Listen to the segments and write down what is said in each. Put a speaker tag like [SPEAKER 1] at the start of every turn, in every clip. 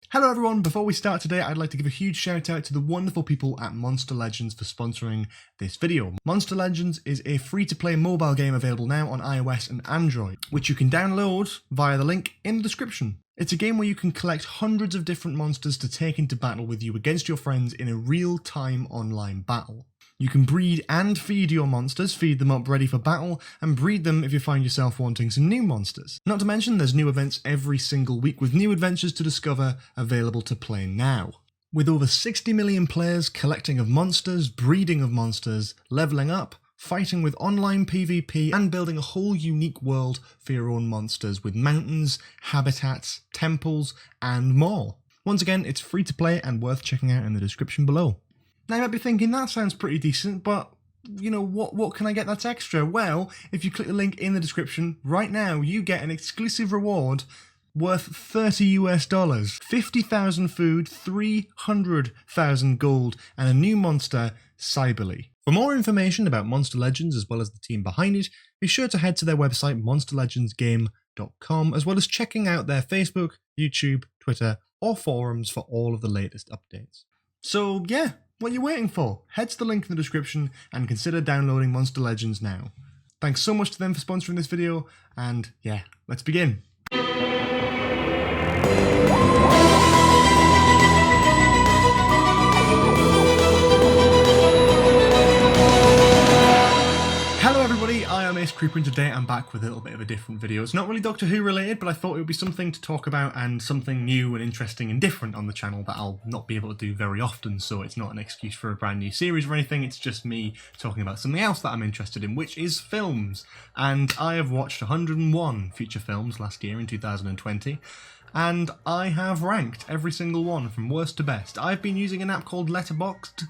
[SPEAKER 1] Hello everyone, before we start today I'd like to give a huge shout out to the wonderful people at Monster Legends for sponsoring this video. Monster Legends is a free to play mobile game available now on iOS and Android, which you can download via the link in the description. It's a game where you can collect hundreds of different monsters to take into battle with you against your friends in a real-time online battle. You can breed and feed your monsters, feed them up ready for battle, and breed them if you find yourself wanting some new monsters. Not to mention there's new events every single week with new adventures to discover available to play now. With over 60 million players collecting of monsters, breeding of monsters, levelling up, fighting with online PvP, and building a whole unique world for your own monsters with mountains, habitats, temples, and more. Once again, it's free to play and worth checking out in the description below. Now you might be thinking, that sounds pretty decent, but you know, what can I get that's extra? Well, if you click the link in the description, right now you get an exclusive reward worth $30 US, 50,000 food, 300,000 gold, and a new monster, Cyberly. For more information about Monster Legends as well as the team behind it, be sure to head to their website monsterlegendsgame.com, as well as checking out their Facebook, YouTube, Twitter, or forums for all of the latest updates. So yeah, what are you waiting for? Head to the link in the description and consider downloading Monster Legends now. Thanks so much to them for sponsoring this video, and yeah, let's begin. Hello everybody, I am Ace Creeper and today I'm back with a little bit of a different video. It's not really Doctor Who related, but I thought it would be something to talk about and something new and interesting and different on the channel that I'll not be able to do very often, so it's not an excuse for a brand new series or anything, it's just me talking about something else that I'm interested in, which is films. And I have watched 101 feature films last year in 2020, and I have ranked every single one from worst to best. I've been using an app called Letterboxd.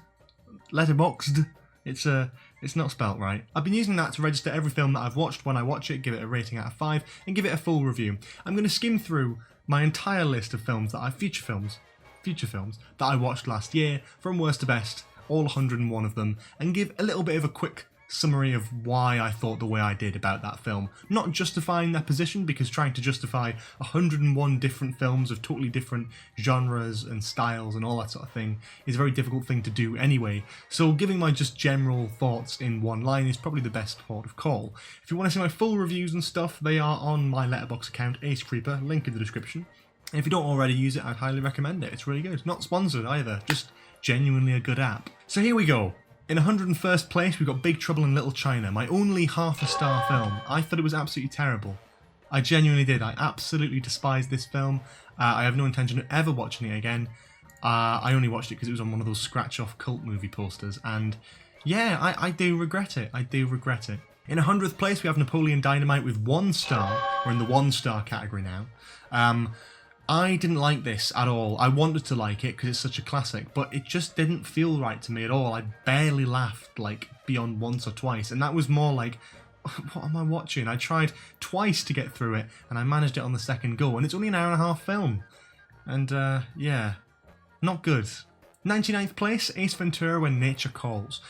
[SPEAKER 1] It's not spelt right. I've been using that to register every film that I've watched when I watch it, give it a rating out of 5, and give it a full review. I'm going to skim through my entire list of films that feature films that I watched last year, from worst to best, all 101 of them, and give a little bit of a quick summary of why I thought the way I did about that film. Not justifying their position, because trying to justify 101 different films of totally different genres and styles and all that sort of thing is a very difficult thing to do anyway, so giving my just general thoughts in one line is probably the best port of call. If you want to see my full reviews and stuff, they are on my Letterboxd account, Ace Creeper, link in the description. And if you don't already use it, I'd highly recommend it. It's really good. Not sponsored either, just genuinely a good app. So here we go. In 101st place, we've got Big Trouble in Little China, my only half-a-star film. I thought it was absolutely terrible. I genuinely did. I absolutely despise this film. I have no intention of ever watching it again. I only watched it because it was on one of those scratch-off cult movie posters, and yeah, I do regret it. I do regret it. In 100th place, we have Napoleon Dynamite with 1 star. We're in the 1-star category now. I didn't like this at all. I wanted to like it because it's such a classic, but it just didn't feel right to me at all. I barely laughed, like, beyond once or twice, and that was more like, what am I watching? I tried twice to get through it, and I managed it on the second go, and it's only an hour-and-a-half film. And, yeah, not good. 99th place, Ace Ventura: When Nature Calls.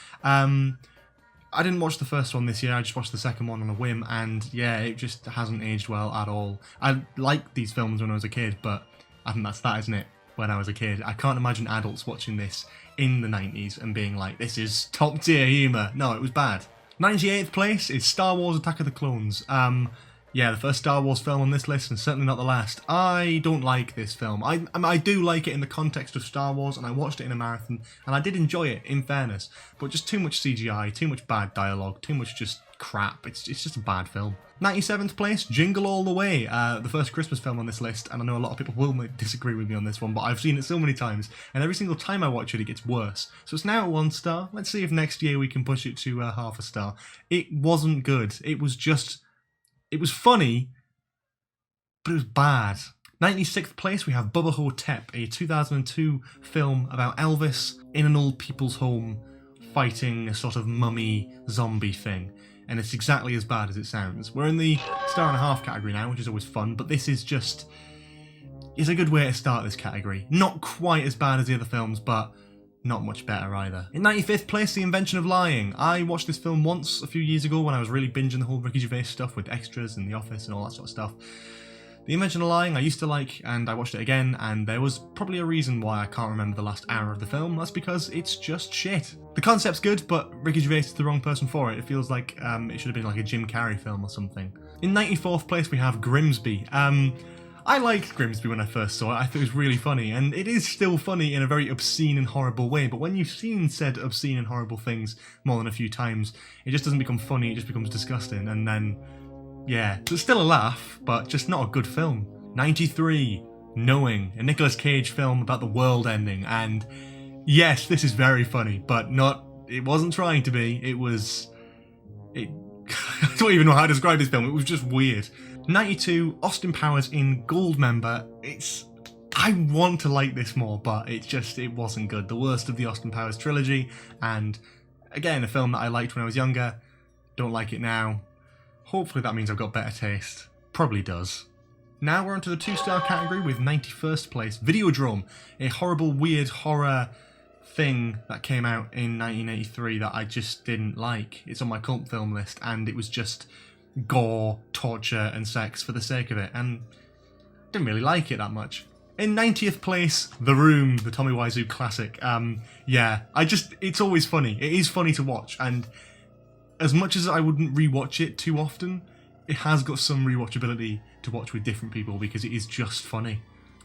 [SPEAKER 1] I didn't watch the first one this year, I just watched the second one on a whim, and yeah, it just hasn't aged well at all. I liked these films when I was a kid, but I think that's that, isn't it? When I was a kid. I can't imagine adults watching this in the 90s and being like, this is top tier humour. No, it was bad. 98th place is Star Wars: Attack of the Clones. Yeah, the first Star Wars film on this list, and certainly not the last. I don't like this film. I do like it in the context of Star Wars, and I watched it in a marathon, and I did enjoy it, in fairness. But just too much CGI, too much bad dialogue, too much just crap. It's just a bad film. 97th place, Jingle All the Way, the first Christmas film on this list, and I know a lot of people will disagree with me on this one, but I've seen it so many times, and every single time I watch it, it gets worse. So it's now at 1 star. Let's see if next year we can push it to half a star. It wasn't good. It was funny, but it was bad. 96th place, we have Bubba Hotep, a 2002 film about Elvis in an old people's home fighting a sort of mummy zombie thing. And it's exactly as bad as it sounds. We're in the 1.5-star category now, which is always fun, but this is just... it's a good way to start this category. Not quite as bad as the other films, but not much better either. In 95th place, The Invention of Lying. I watched this film once a few years ago when I was really binging the whole Ricky Gervais stuff with extras and The Office and all that sort of stuff. The Invention of Lying I used to like, and I watched it again, and there was probably a reason why I can't remember the last hour of the film. That's because it's just shit. The concept's good, but Ricky Gervais is the wrong person for it. It feels like it should have been like a Jim Carrey film or something. In 94th place we have Grimsby. I liked Grimsby when I first saw it. I thought it was really funny, and it is still funny in a very obscene and horrible way, but when you've seen said obscene and horrible things more than a few times, it just doesn't become funny, it just becomes disgusting, and then, yeah, it's still a laugh, but just not a good film. 93, Knowing, a Nicolas Cage film about the world ending, and yes, this is very funny, but it wasn't trying to be, I don't even know how to describe this film, it was just weird. 92, Austin Powers in Goldmember. I want to like this more, but it wasn't good. The worst of the Austin Powers trilogy, and again, a film that I liked when I was younger. Don't like it now. Hopefully that means I've got better taste. Probably does. Now we're onto the 2-star category with 91st place, Videodrome, a horrible, weird horror thing that came out in 1983 that I just didn't like. It's on my cult film list, and it was just gore, torture, and sex for the sake of it, and didn't really like it that much. In 90th place, The Room, the Tommy Wiseau classic. It's always funny. It is funny to watch, and as much as I wouldn't rewatch it too often, it has got some rewatchability to watch with different people because it is just funny.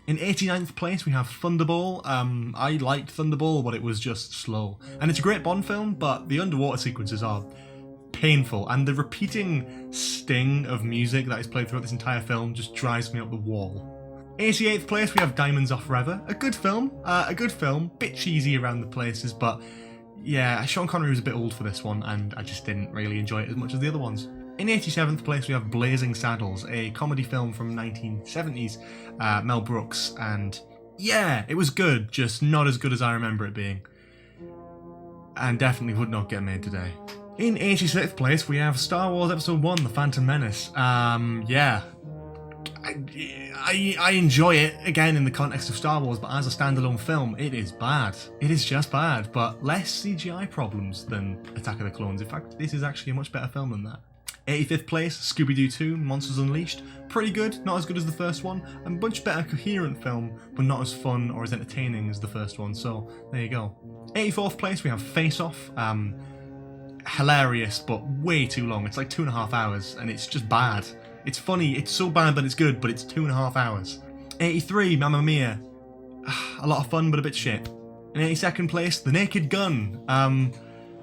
[SPEAKER 1] In 89th place, we have Thunderball. I liked Thunderball, but it was just slow. And it's a great Bond film, but the underwater sequences are painful, and the repeating sting of music that is played throughout this entire film just drives me up the wall. 88th place we have Diamonds Are Forever, a good film, bit cheesy around the places, but yeah, Sean Connery was a bit old for this one, and I just didn't really enjoy it as much as the other ones. In 87th place we have Blazing Saddles, a comedy film from 1970s, Mel Brooks, and yeah, it was good, just not as good as I remember it being, and definitely would not get made today. In 86th place, we have Star Wars Episode 1, The Phantom Menace. I enjoy it, again, in the context of Star Wars, but as a standalone film, it is bad. It is just bad, but less CGI problems than Attack of the Clones. In fact, this is actually a much better film than that. 85th place, Scooby-Doo 2, Monsters Unleashed. Pretty good, not as good as the first one. A much better coherent film, but not as fun or as entertaining as the first one, so there you go. 84th place, we have Face Off. Hilarious, but way too long. It's like 2.5 hours, and it's just bad. It's funny, it's so bad that it's good, but it's 2.5 hours. 83, Mamma Mia. A lot of fun, but a bit shit. In 82nd place, The Naked Gun.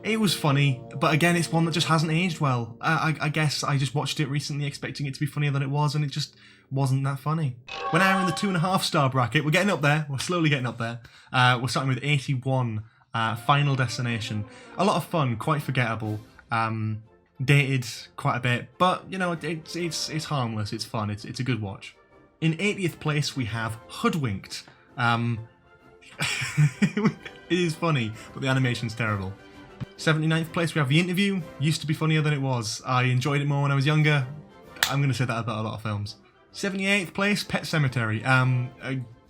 [SPEAKER 1] It was funny, but again, it's one that just hasn't aged well. I guess I just watched it recently expecting it to be funnier than it was, and it just wasn't that funny. We're now in the 2.5-star bracket. We're getting up there. We're slowly getting up there. We're starting with 81. Final Destination. A lot of fun, quite forgettable. Dated quite a bit, but you know, it's harmless, it's fun, it's a good watch. In 80th place we have Hoodwinked. It is funny, but the animation's terrible. 79th place we have The Interview. Used to be funnier than it was. I enjoyed it more when I was younger. I'm going to say that about a lot of films. 78th place, Pet Sematary.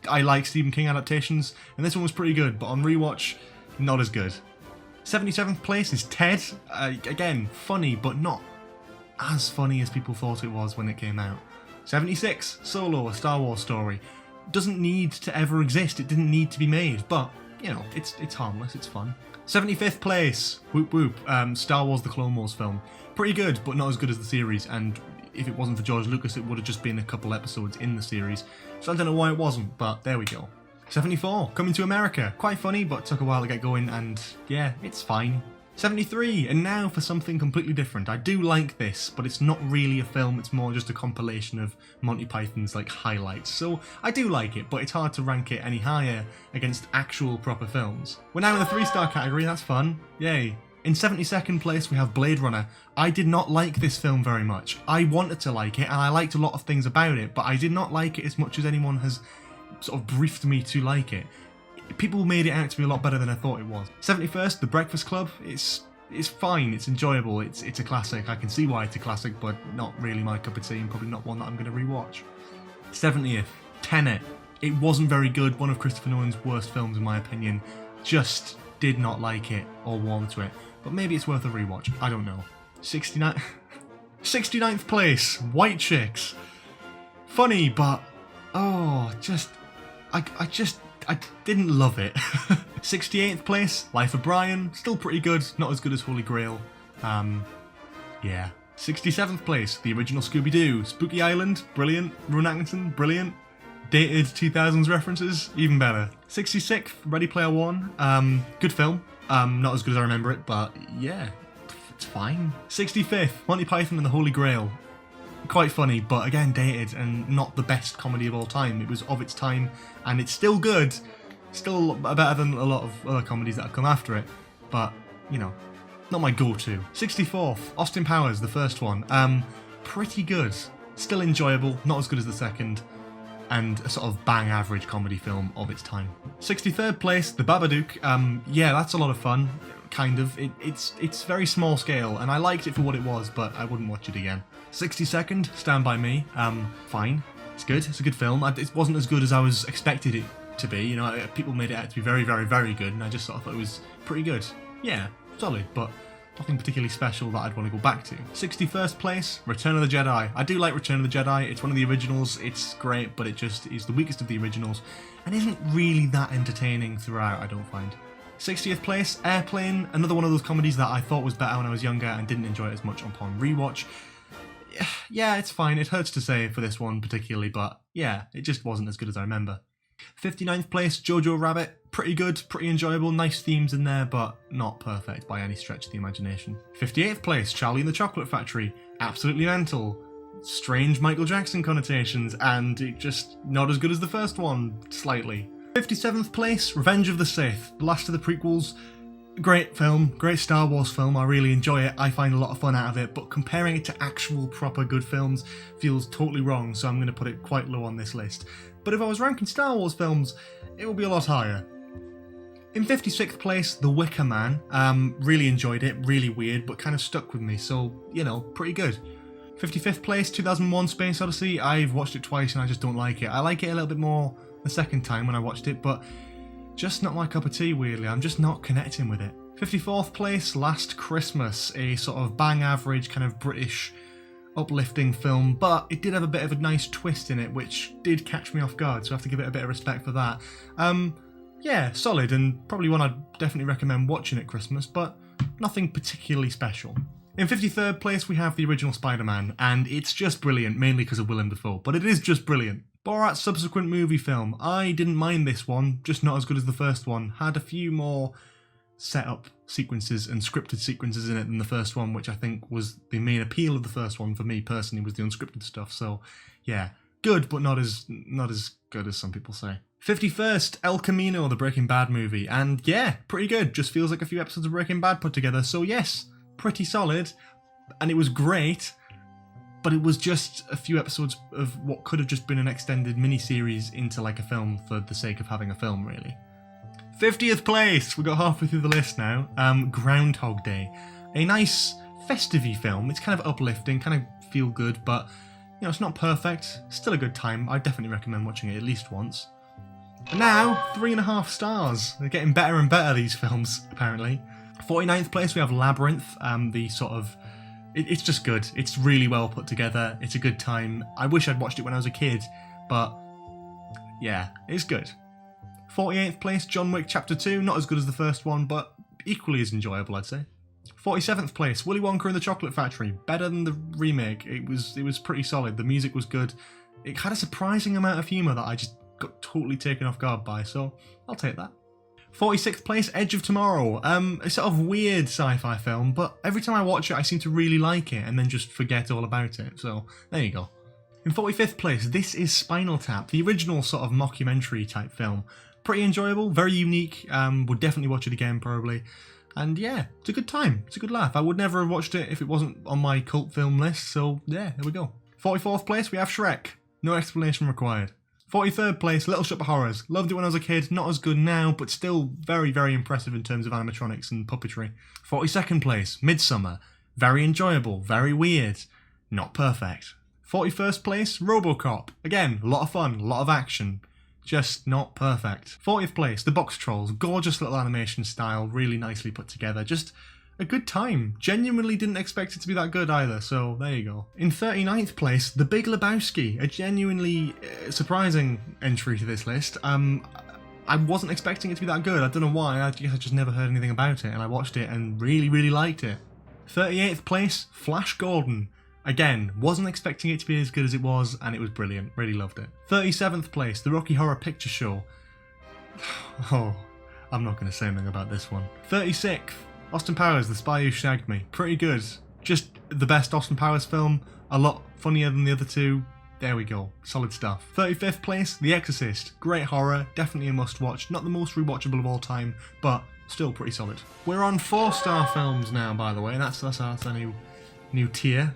[SPEAKER 1] I like Stephen King adaptations, and this one was pretty good, but on rewatch, not as good. 77th place is Ted. Again, funny, but not as funny as people thought it was when it came out. 76, Solo, a Star Wars story. Doesn't need to ever exist, it didn't need to be made, but, you know, it's harmless, it's fun. 75th place, Whoop Whoop, Star Wars The Clone Wars film. Pretty good, but not as good as the series, and if it wasn't for George Lucas, it would have just been a couple episodes in the series. So I don't know why it wasn't, but there we go. 74, Coming to America. Quite funny, but took a while to get going, and yeah, it's fine. 73, and now for something completely different. I do like this, but it's not really a film, it's more just a compilation of Monty Python's like highlights. So I do like it, but it's hard to rank it any higher against actual proper films. We're now in the 3-star category, that's fun. Yay. In 72nd place we have Blade Runner. I did not like this film very much. I wanted to like it, and I liked a lot of things about it, but I did not like it as much as anyone has sort of briefed me to like it. People made it out to be a lot better than I thought it was. 71st, The Breakfast Club. It's fine, it's enjoyable, it's a classic. I can see why it's a classic, but not really my cup of tea, and probably not one that I'm going to rewatch. 70th, Tenet. It wasn't very good, one of Christopher Nolan's worst films in my opinion. Just did not like it or warm to it, but maybe it's worth a rewatch, I don't know. 69th place, White Chicks. Funny, but I didn't love it. 68th place, Life of Brian, still pretty good, not as good as Holy Grail. Yeah. 67th place, the original Scooby-Doo, Spooky Island, brilliant. Rowan Atkinson, brilliant. Dated 2000s references, even better. 66th, Ready Player One, good film. Not as good as I remember it, but yeah, it's fine. 65th, Monty Python and the Holy Grail. Quite funny, but again dated and not the best comedy of all time. It was of its time, and it's still good. Still better than a lot of other comedies that have come after it, but, you know, not my go-to. 64th, Austin Powers, the first one. Pretty good. Still enjoyable, not as good as the second, and a sort of bang average comedy film of its time. 63rd place, The Babadook. Yeah, that's a lot of fun, kind of. It's very small scale, and I liked it for what it was, but I wouldn't watch it again. 62nd, Stand By Me. Fine. It's good. It's a good film. It wasn't as good as I was expected it to be. You know, people made it out to be very, very, very good, and I just sort of thought it was pretty good. Yeah, solid, but nothing particularly special that I'd want to go back to. 61st place, Return of the Jedi. I do like Return of the Jedi. It's one of the originals. It's great, but it just is the weakest of the originals and isn't really that entertaining throughout, I don't find. 60th place, Airplane. Another one of those comedies that I thought was better when I was younger and didn't enjoy it as much upon rewatch. Yeah, it's fine. It hurts to say for this one particularly, but yeah, it just wasn't as good as I remember. 59th place, Jojo Rabbit. Pretty good, pretty enjoyable, nice themes in there, but not perfect by any stretch of the imagination. 58th place, Charlie and the Chocolate Factory. Absolutely mental. Strange Michael Jackson connotations, and it just not as good as the first one, slightly. 57th place, Revenge of the Sith. The last of the prequels. Great film, great Star Wars film, I really enjoy it, I find a lot of fun out of it, but comparing it to actual proper good films feels totally wrong, so I'm going to put it quite low on this list. But if I was ranking Star Wars films, it would be a lot higher. In 56th place, The Wicker Man. Really enjoyed it, really weird, but kind of stuck with me, so, you know, pretty good. 55th place, 2001 Space Odyssey. I've watched it twice and I just don't like it. I like it a little bit more the second time when I watched it, but just not my cup of tea, weirdly. I'm just not connecting with it. 54th place, Last Christmas, a sort of bang average kind of British uplifting film, but it did have a bit of a nice twist in it, which did catch me off guard, so I have to give it a bit of respect for that. Yeah, solid, and probably one I'd definitely recommend watching at Christmas, but nothing particularly special. In 53rd place, we have the original Spider-Man, and it's just brilliant, mainly because of Willem Dafoe, but it is just brilliant. Borat's subsequent movie film. I didn't mind this one, just not as good as the first one. Had a few more set-up sequences and scripted sequences in it than the first one, which I think was the main appeal of the first one for me personally, was the unscripted stuff. So, yeah, good, but not as good as some people say. 51st, El Camino, the Breaking Bad movie, and yeah, pretty good. Just feels like a few episodes of Breaking Bad put together. So yes, pretty solid, and it was great. But it was just a few episodes of what could have just been an extended mini-series into like a film for the sake of having a film, really. 50th place, we got halfway through the list now. Groundhog Day. A nice festive-y film. It's kind of uplifting, kind of feel good, but you know, it's not perfect. Still a good time. I definitely recommend watching it at least once. And now, 3.5 stars. They're getting better and better, these films, apparently. 49th place, we have Labyrinth, the sort of... It's just good. It's really well put together. It's a good time. I wish I'd watched it when I was a kid, but yeah, it's good. 48th place, John Wick Chapter 2. Not as good as the first one, but equally as enjoyable, I'd say. 47th place, Willy Wonka and the Chocolate Factory. Better than the remake. It was pretty solid. The music was good. It had a surprising amount of humour that I just got totally taken off guard by, so I'll take that. 46th place, Edge of Tomorrow. A sort of weird sci-fi film, but every time I watch it I seem to really like it and then just forget all about it, so there you go. In 45th place, This Is Spinal Tap, the original sort of mockumentary type film. Pretty enjoyable, very unique, would definitely watch it again probably. And yeah, it's a good time, it's a good laugh. I would never have watched it if it wasn't on my cult film list, so yeah, there we go. 44th place, we have Shrek. No explanation required. 43rd place, Little Shop of Horrors. Loved it when I was a kid, not as good now, but still very, very impressive in terms of animatronics and puppetry. 42nd place, Midsummer. Very enjoyable, very weird, not perfect. 41st place, RoboCop. Again, a lot of fun, a lot of action, just not perfect. 40th place, The Box Trolls. Gorgeous little animation style, really nicely put together. Just a good time. Genuinely didn't expect it to be that good either, so there you go. In 39th place, The Big Lebowski, a genuinely surprising entry to this list. I wasn't expecting it to be that good. I don't know why, I guess I just never heard anything about it, and I watched it and really, really liked it. 38th place, Flash Gordon. Again, wasn't expecting it to be as good as it was, and it was brilliant. Really loved it. 37th place, The Rocky Horror Picture Show. Oh, I'm not going to say anything about this one. 36th, Austin Powers, The Spy Who Shagged Me. Pretty good. Just the best Austin Powers film. A lot funnier than the other two. There we go. Solid stuff. 35th place, The Exorcist. Great horror. Definitely a must-watch. Not the most rewatchable of all time, but still pretty solid. We're on 4-star films now, by the way. That's our new tier.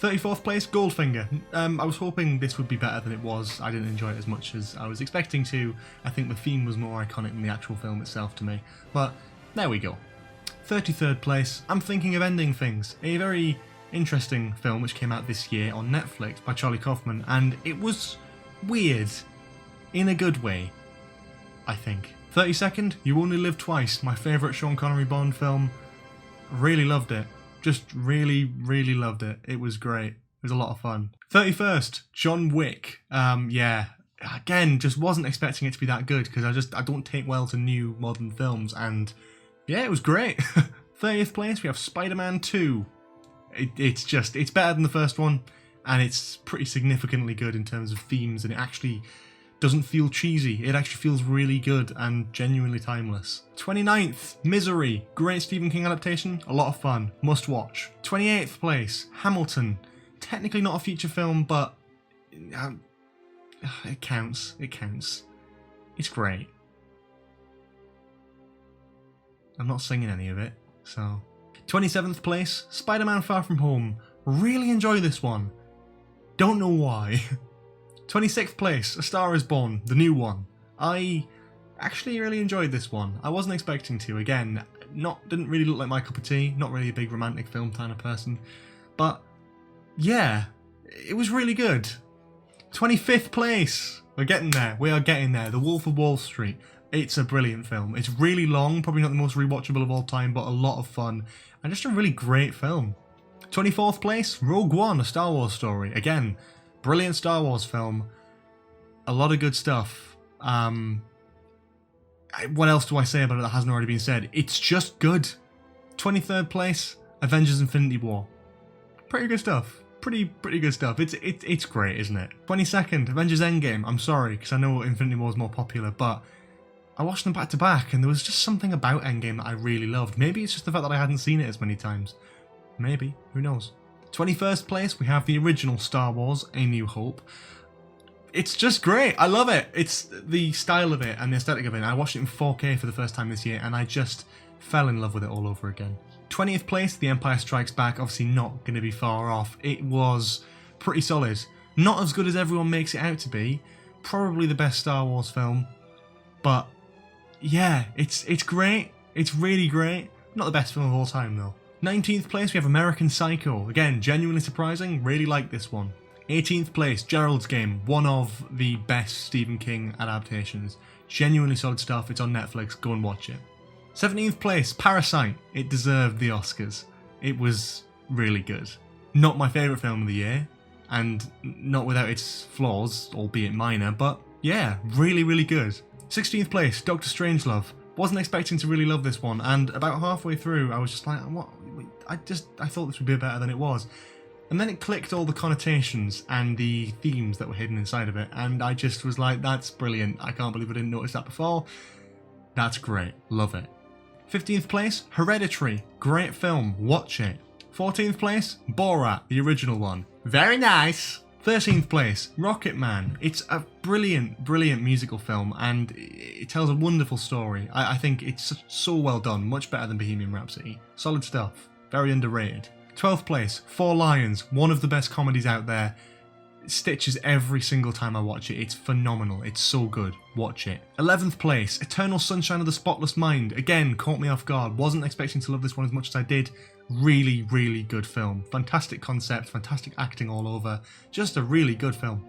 [SPEAKER 1] 34th place, Goldfinger. I was hoping this would be better than it was. I didn't enjoy it as much as I was expecting to. I think the theme was more iconic than the actual film itself to me. But there we go. 33rd place, I'm Thinking of Ending Things. A very interesting film which came out this year on Netflix by Charlie Kaufman. And it was weird. In a good way, I think. 32nd, You Only Live Twice. My favourite Sean Connery Bond film. Really loved it. Just really, really loved it. It was great. It was a lot of fun. 31st, John Wick. Yeah, again, just wasn't expecting it to be that good because I don't take well to new modern films, and yeah, it was great. 30th place, we have Spider-Man 2. It's better than the first one, and it's pretty significantly good in terms of themes, and it actually doesn't feel cheesy. It actually feels really good and genuinely timeless. 29th, Misery. Great Stephen King adaptation. A lot of fun. Must watch. 28th place, Hamilton. Technically not a feature film, but it counts. It counts. It's great. I'm not singing any of it, so. 27th place, Spider-Man Far From Home. Really enjoy this one. Don't know why. 26th place, A Star Is Born, the new one. I actually really enjoyed this one. I wasn't expecting to. Again, didn't really look like my cup of tea. Not really a big romantic film kind of person. But yeah, it was really good. 25th place. We're getting there. We are getting there. The Wolf of Wall Street. It's a brilliant film. It's really long, probably not the most rewatchable of all time, but a lot of fun. And just a really great film. 24th place, Rogue One, A Star Wars Story. Again, brilliant Star Wars film. A lot of good stuff. What else do I say about it that hasn't already been said? It's just good. 23rd place, Avengers Infinity War. Pretty good stuff. Pretty good stuff. It's great, isn't it? 22nd, Avengers Endgame. I'm sorry, because I know Infinity War is more popular, but I watched them back to back, and there was just something about Endgame that I really loved. Maybe it's just the fact that I hadn't seen it as many times. Maybe. Who knows? 21st place, we have the original Star Wars, A New Hope. It's just great. I love it. It's the style of it and the aesthetic of it. I watched it in 4K for the first time this year, and I just fell in love with it all over again. 20th place, The Empire Strikes Back. Obviously not going to be far off. It was pretty solid. Not as good as everyone makes it out to be. Probably the best Star Wars film. But yeah, it's great. It's really great. Not the best film of all time though. 19th place, we have American Psycho. Again, genuinely surprising. Really like this one. 18th place, Gerald's Game. One of the best Stephen King adaptations. Genuinely solid stuff. It's on Netflix. Go and watch it. 17th place, Parasite. It deserved the Oscars. It was really good. Not my favourite film of the year, and not without its flaws, albeit minor, but yeah, really, really good. 16th place, Doctor Strangelove. Wasn't expecting to really love this one, and about halfway through I was just like, what? I thought this would be better than it was. And then it clicked all the connotations and the themes that were hidden inside of it, and I just was like, that's brilliant. I can't believe I didn't notice that before. That's great. Love it. 15th place, Hereditary. Great film. Watch it. 14th place, Borat, the original one. Very nice. 13th place, Rocketman. It's a brilliant, brilliant musical film, and it tells a wonderful story. I think it's so well done. Much better than Bohemian Rhapsody. Solid stuff. Very underrated. 12th place, Four Lions. One of the best comedies out there. It stitches every single time I watch it. It's phenomenal. It's so good. Watch it. 11th place, Eternal Sunshine of the Spotless Mind. Again, caught me off guard. Wasn't expecting to love this one as much as I did. Really, really good film. Fantastic concept, fantastic acting all over. Just a really good film.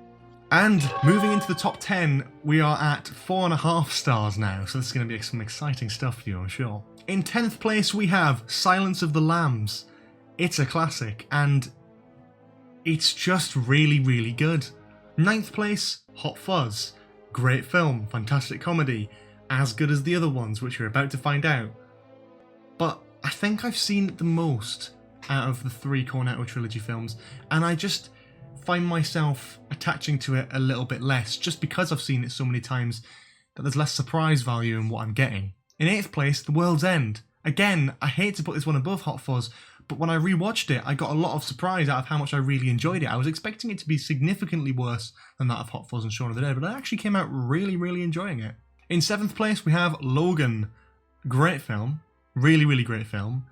[SPEAKER 1] And moving into the top 10, we are at 4.5 stars now, so this is going to be some exciting stuff for you, I'm sure. In 10th place, we have Silence of the Lambs. It's a classic, and it's just really, really good. 9th place, Hot Fuzz. Great film, fantastic comedy, as good as the other ones, which you're about to find out. But I think I've seen the most out of the 3 Cornetto trilogy films, and I just find myself attaching to it a little bit less, just because I've seen it so many times that there's less surprise value in what I'm getting. In 8th place, The World's End. Again, I hate to put this one above Hot Fuzz, but when I rewatched it, I got a lot of surprise out of how much I really enjoyed it. I was expecting it to be significantly worse than that of Hot Fuzz and Shaun of the Dead, but I actually came out really, really enjoying it. In 7th place, we have Logan. Great film. Really, really great film.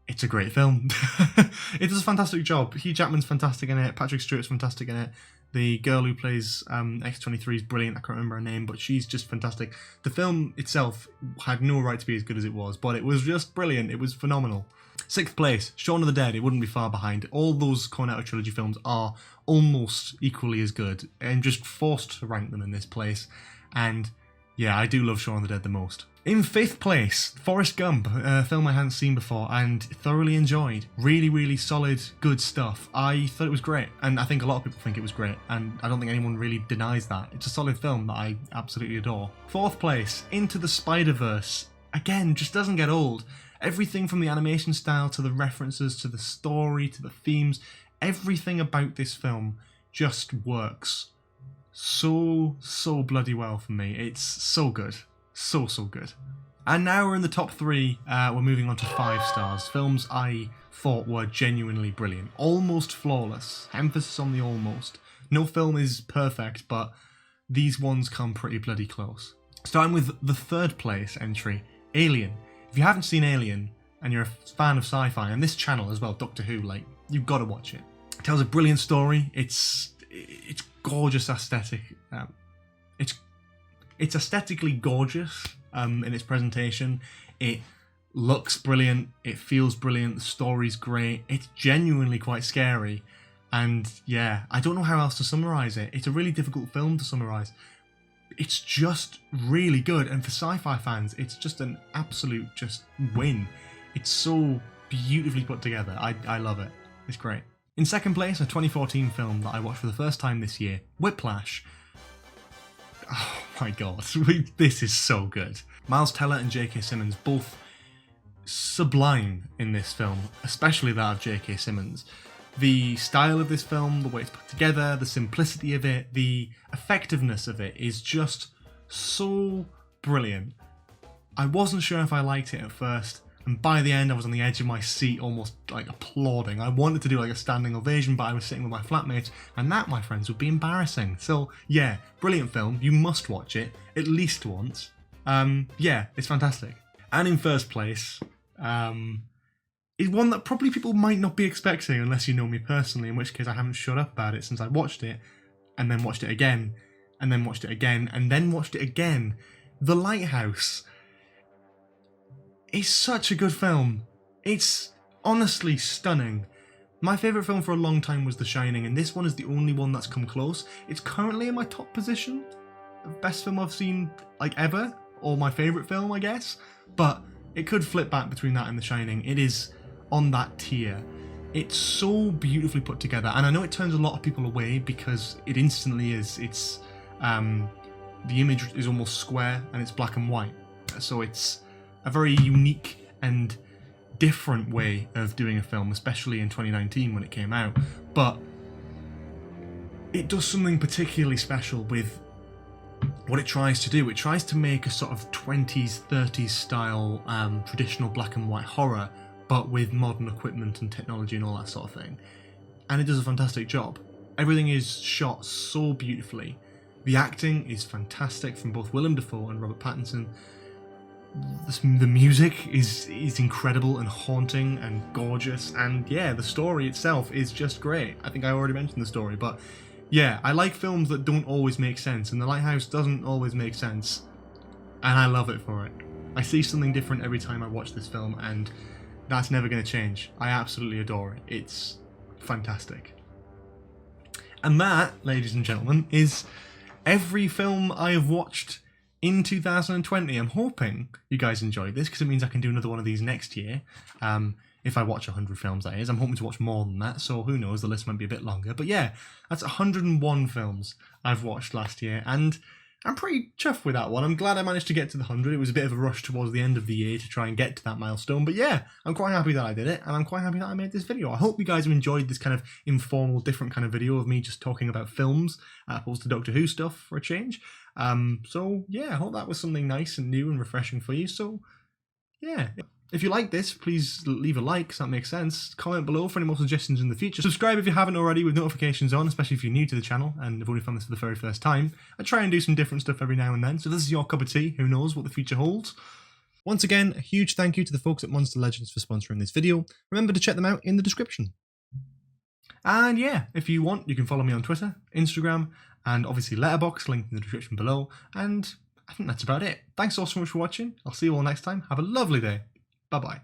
[SPEAKER 1] It's a great film. It does a fantastic job. Hugh Jackman's fantastic in it. Patrick Stewart's fantastic in it. The girl who plays X-23 is brilliant. I can't remember her name, but she's just fantastic. The film itself had no right to be as good as it was, but it was just brilliant. It was phenomenal. 6th place, Shaun of the Dead. It wouldn't be far behind. All those Cornetto trilogy films are almost equally as good, and just forced to rank them in this place. And yeah, I do love Shaun of the Dead the most. In 5th place, Forrest Gump, a film I hadn't seen before and thoroughly enjoyed. Really, really solid, good stuff. I thought it was great, and I think a lot of people think it was great, and I don't think anyone really denies that. It's a solid film that I absolutely adore. 4th place, Into the Spider-Verse. Again, just doesn't get old. Everything from the animation style to the references to the story to the themes, everything about this film just works so bloody well for me. It's so good. So good. And now we're in the top 3. We're moving on to 5 stars. Films I thought were genuinely brilliant. Almost flawless. Emphasis on the almost. No film is perfect, but these ones come pretty bloody close. Starting with the 3rd place entry, Alien. If you haven't seen Alien, and you're a fan of sci-fi, and this channel as well, Doctor Who, like, you've got to watch it. It tells a brilliant story. It's gorgeous aesthetic. It's aesthetically gorgeous in its presentation. It looks brilliant. It feels brilliant. The story's great. It's genuinely quite scary. And yeah, I don't know how else to summarise it. It's a really difficult film to summarise. It's just really good. And for sci-fi fans, it's just an absolute just win. It's so beautifully put together. I love it. It's great. In 2nd place, a 2014 film that I watched for the first time this year, Whiplash. Oh my god, this is so good. Miles Teller and J.K. Simmons, both sublime in this film, especially that of J.K. Simmons. The style of this film, the way it's put together, the simplicity of it, the effectiveness of it is just so brilliant. I wasn't sure if I liked it at first, and by the end I was on the edge of my seat almost like applauding. I wanted to do like a standing ovation, but I was sitting with my flatmates, and that, my friends, would be embarrassing. So yeah, brilliant film. You must watch it at least once. Yeah, it's fantastic. And in 1st place is one that probably people might not be expecting unless you know me personally, in which case I haven't shut up about it since I watched it, and then watched it again, and then watched it again, and then watched it again. The Lighthouse. It's such a good film. It's honestly stunning. My favourite film for a long time was The Shining, and this one is the only one that's come close. It's currently in my top position of best film I've seen like ever, or my favourite film, I guess. But it could flip back between that and The Shining. It is on that tier. It's so beautifully put together, and I know it turns a lot of people away because it instantly is. It's the image is almost square and it's black and white, so it's a very unique and different way of doing a film, especially in 2019 when it came out. But it does something particularly special with what it tries to do. It tries to make a sort of 20s, 30s style traditional black and white horror, but with modern equipment and technology and all that sort of thing. And it does a fantastic job. Everything is shot so beautifully. The acting is fantastic from both Willem Dafoe and Robert Pattinson. The music is incredible and haunting and gorgeous, and yeah, the story itself is just great. I think I already mentioned the story, but yeah, I like films that don't always make sense, and The Lighthouse doesn't always make sense, and I love it for it. I see something different every time I watch this film, and that's never going to change. I absolutely adore it. It's fantastic. And that, ladies and gentlemen, is every film I have watched in 2020. I'm hoping you guys enjoyed this because it means I can do another one of these next year. If I watch 100 films, that is. I'm hoping to watch more than that, so who knows, the list might be a bit longer. But yeah, that's 101 films I've watched last year, and I'm pretty chuffed with that one. I'm glad I managed to get to the 100. It was a bit of a rush towards the end of the year to try and get to that milestone, but yeah, I'm quite happy that I did it, and I'm quite happy that I made this video. I hope you guys have enjoyed this kind of informal, different kind of video of me just talking about films, as opposed to Doctor Who stuff for a change. So yeah, I hope that was something nice and new and refreshing for you. So yeah. If you like this, please leave a like, so that makes sense. Comment below for any more suggestions in the future. Subscribe if you haven't already with notifications on, especially if you're new to the channel and have only found this for the very first time. I try and do some different stuff every now and then, so this is your cup of tea. Who knows what the future holds? Once again, a huge thank you to the folks at Monster Legends for sponsoring this video. Remember to check them out in the description. And yeah, if you want, you can follow me on Twitter, Instagram, and obviously Letterboxd, linked in the description below. And I think that's about it. Thanks all so much for watching. I'll see you all next time. Have a lovely day. Bye-bye.